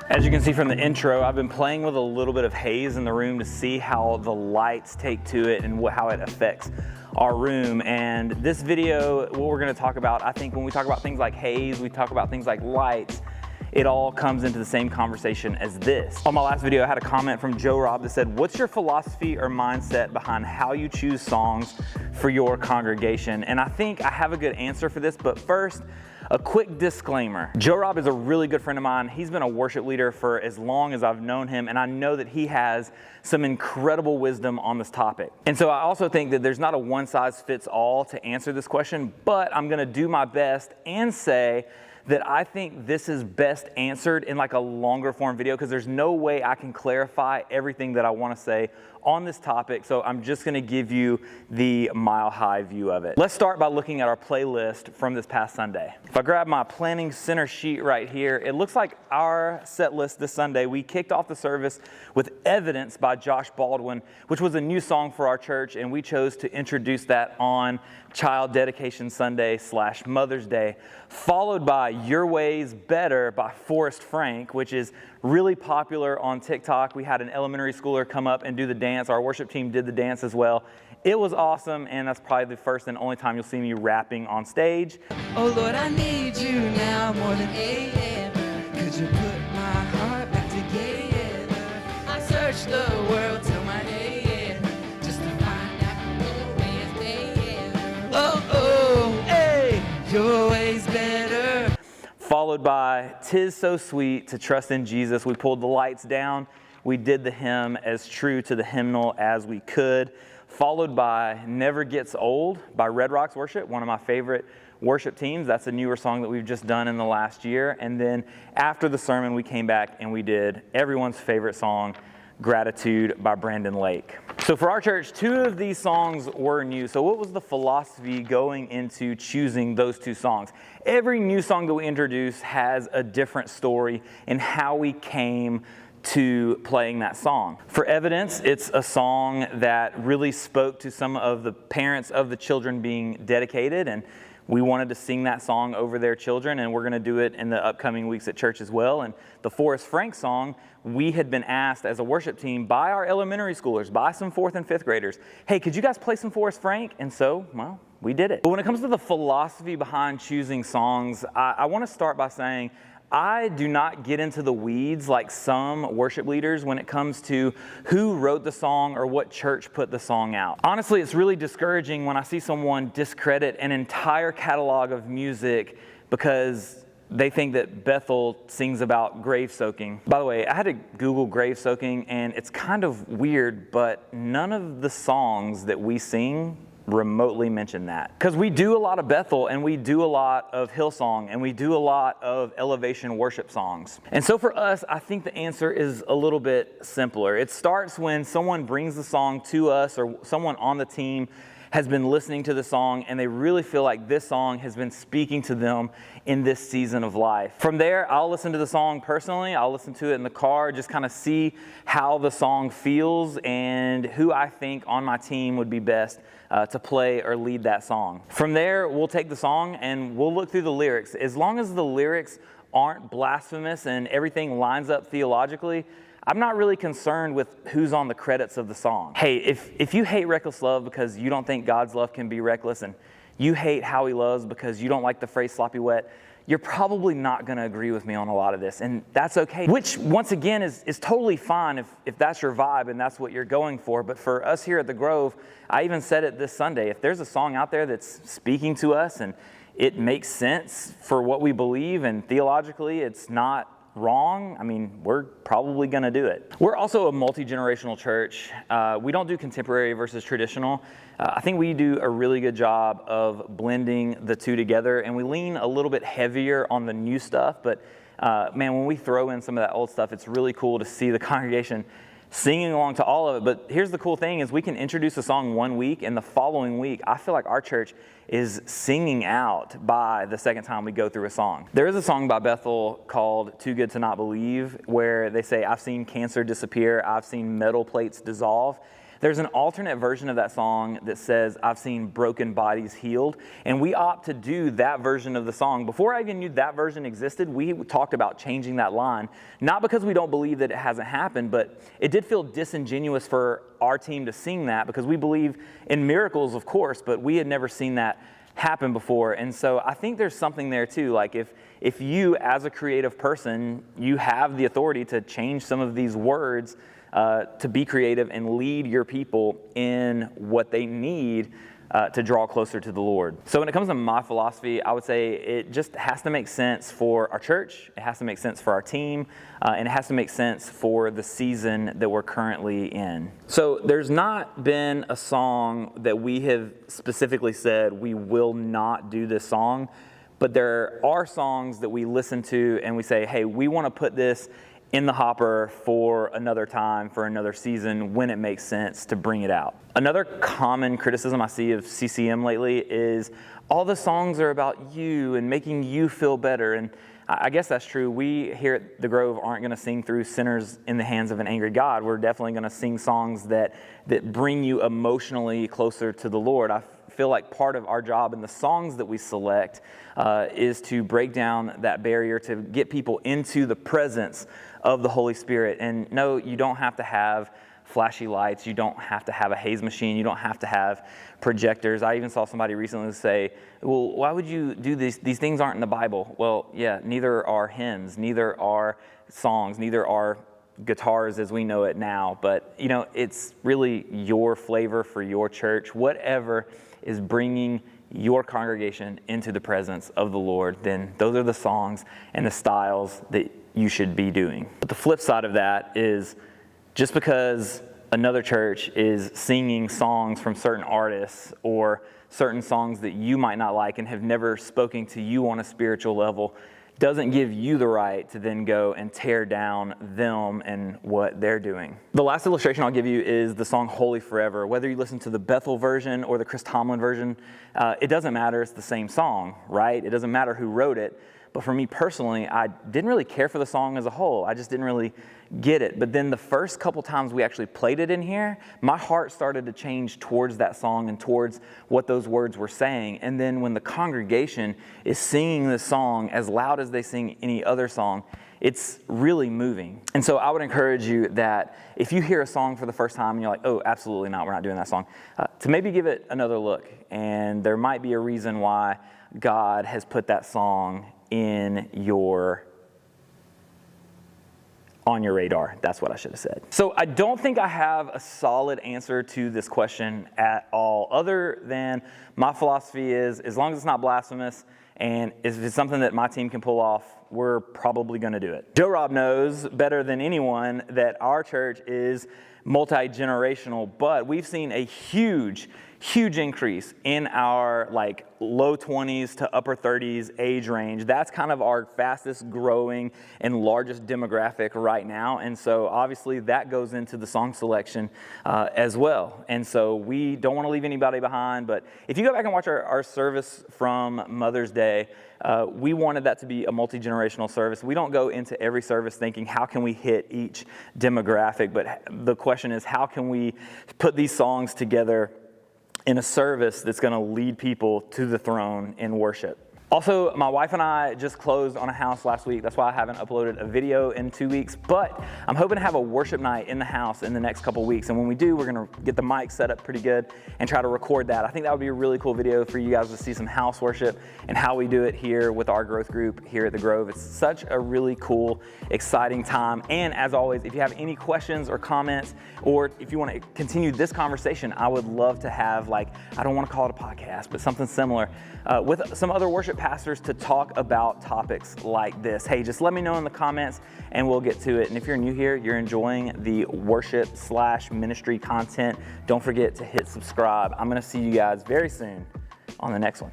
As you can see from the intro, I've been playing with a little bit of haze in the room to see how the lights take to it and how it affects our room. And this video, what we're going to talk about, I think when we talk about things like haze, we talk about things like lights, it all comes into the same conversation as this. On my last video, I had a comment from Joe Rob that said, what's your philosophy or mindset behind how you choose songs for your congregation? And I think I have a good answer for this, but first, a quick disclaimer. Joe Rob is a really good friend of mine. He's been a worship leader for as long as I've known him, and I know that he has some incredible wisdom on this topic. And so I also think that there's not a one-size-fits-all to answer this question, but I'm gonna do my best and say that I think this is best answered in like a longer form video because there's no way I can clarify everything that I want to say on this topic. So I'm just going to give you the mile-high view of it. Let's start by looking at our playlist from this past Sunday. If I grab my planning center sheet right here, it looks like our set list this Sunday, we kicked off the service with Evidence by Josh Baldwin, which was a new song for our church, and we chose to introduce that on Child Dedication Sunday / Mother's Day, followed by Your Way's Better by Forrest Frank, which is really popular on TikTok. We had an elementary schooler come up and do the dance. Our worship team did the dance as well. It was awesome, and that's probably the first and only time you'll see me rapping on stage. Oh Lord, I need you now more than AM. Could you put my heart back together? I searched the world till my head just to find out your way is better. Oh, hey, your way's better. Followed by 'Tis So Sweet to Trust in Jesus. We pulled the lights down. We did the hymn as true to the hymnal as we could. Followed by Never Gets Old by Red Rocks Worship, one of my favorite worship teams. That's a newer song that we've just done in the last year. And then after the sermon, we came back and we did everyone's favorite song, Gratitude by Brandon Lake. So for our church, 2 of these songs were new. So what was the philosophy going into choosing those 2 songs? Every new song that we introduce has a different story in how we came to playing that song. For Evidence, it's a song that really spoke to some of the parents of the children being dedicated, and we wanted to sing that song over their children, and we're going to do it in the upcoming weeks at church as well. And the Forrest Frank song, we had been asked as a worship team by our elementary schoolers, by some 4th and 5th graders, hey, could you guys play some Forrest Frank? And so, well, we did it. But when it comes to the philosophy behind choosing songs, I want to start by saying I do not get into the weeds like some worship leaders when it comes to who wrote the song or what church put the song out. Honestly, it's really discouraging when I see someone discredit an entire catalog of music because they think that Bethel sings about grave soaking. By the way, I had to Google grave soaking, and it's kind of weird, but none of the songs that we sing remotely mention that. Because we do a lot of Bethel, and we do a lot of Hillsong, and we do a lot of elevation worship songs. And so for us, I think the answer is a little bit simpler. It starts when someone brings the song to us, or someone on the team has been listening to the song and they really feel like this song has been speaking to them in this season of life. From there, I'll listen to the song personally. I'll listen to it in the car, just kind of see how the song feels and who I think on my team would be best to play or lead that song. From there, we'll take the song and we'll look through the lyrics. As long as the lyrics aren't blasphemous and everything lines up theologically, I'm not really concerned with who's on the credits of the song. Hey, if you hate reckless love because you don't think God's love can be reckless, and you hate how he loves because you don't like the phrase sloppy wet, you're probably not going to agree with me on a lot of this, and that's okay. Which, once again, is totally fine if that's your vibe and that's what you're going for. But for us here at The Grove, I even said it this Sunday, if there's a song out there that's speaking to us and it makes sense for what we believe and theologically it's not wrong, I mean, we're probably going to do it. We're also a multi-generational church. We don't do contemporary versus traditional. I think we do a really good job of blending the two together, and we lean a little bit heavier on the new stuff, but man, when we throw in some of that old stuff, it's really cool to see the congregation singing along to all of it. But here's the cool thing is we can introduce a song one week, and the following week, I feel like our church is singing out by the second time we go through a song. There is a song by Bethel called Too Good to Not Believe, where they say, I've seen cancer disappear, I've seen metal plates dissolve. There's an alternate version of that song that says, I've seen broken bodies healed. And we opt to do that version of the song. Before I even knew that version existed, we talked about changing that line. Not because we don't believe that it hasn't happened, but it did feel disingenuous for our team to sing that because we believe in miracles, of course, but we had never seen that happen before. And so I think there's something there too. Like if you, as a creative person, you have the authority to change some of these words to be creative and lead your people in what they need to draw closer to the Lord. So when it comes to my philosophy, I would say it just has to make sense for our church, it has to make sense for our team, and it has to make sense for the season that we're currently in. So there's not been a song that we have specifically said we will not do this song, but there are songs that we listen to and we say, hey, we want to put this in the hopper for another time, for another season, when it makes sense to bring it out. Another common criticism I see of CCM lately is all the songs are about you and making you feel better. And I guess that's true. We here at The Grove aren't going to sing through Sinners in the Hands of an Angry God. We're definitely going to sing songs that bring you emotionally closer to the Lord. I feel like part of our job in the songs that we select is to break down that barrier, to get people into the presence of the Holy Spirit. And no, you don't have to have flashy lights. You don't have to have a haze machine. You don't have to have projectors. I even saw somebody recently say, well, why would you do this? These things aren't in the Bible. Well, yeah, neither are hymns, neither are songs, neither are guitars as we know it now. But, you know, it's really your flavor for your church. Whatever is bringing your congregation into the presence of the Lord, then those are the songs and the styles that you should be doing. But the flip side of that is just because another church is singing songs from certain artists or certain songs that you might not like and have never spoken to you on a spiritual level doesn't give you the right to then go and tear down them and what they're doing. The last illustration I'll give you is the song Holy Forever. Whether you listen to the Bethel version or the Chris Tomlin version, it doesn't matter. It's the same song, right? It doesn't matter who wrote it. But for me personally, I didn't really care for the song as a whole. I just didn't really get it. But then the first couple times we actually played it in here, my heart started to change towards that song and towards what those words were saying. And then when the congregation is singing this song as loud as they sing any other song, it's really moving. And so I would encourage you that if you hear a song for the first time and you're like, oh, absolutely not, we're not doing that song, to maybe give it another look. And there might be a reason why God has put that song on your radar. That's what I should have said. So I don't think I have a solid answer to this question at all, other than my philosophy is, as long as it's not blasphemous and if it's something that my team can pull off, we're probably going to do it. Joe Rob knows better than anyone that our church is multi-generational, but we've seen a huge increase in our low 20s to upper 30s age range. That's kind of our fastest growing and largest demographic right now. And so obviously that goes into the song selection as well. And so we don't want to leave anybody behind. But if you go back and watch our service from Mother's Day, we wanted that to be a multi-generational service. We don't go into every service thinking, how can we hit each demographic? But the question is, how can we put these songs together in a service that's going to lead people to the throne in worship? Also, my wife and I just closed on a house last week. That's why I haven't uploaded a video in 2 weeks. But I'm hoping to have a worship night in the house in the next couple weeks. And when we do, we're going to get the mic set up pretty good and try to record that. I think that would be a really cool video for you guys to see some house worship and how we do it here with our growth group here at The Grove. It's such a really cool, exciting time. And as always, if you have any questions or comments, or if you want to continue this conversation, I would love to have, I don't want to call it a podcast, but something similar with some other worship pastors to talk about topics like this. Hey, just let me know in the comments and we'll get to it. And if you're new here, you're enjoying the worship/ministry content, don't forget to hit subscribe. I'm going to see you guys very soon on the next one.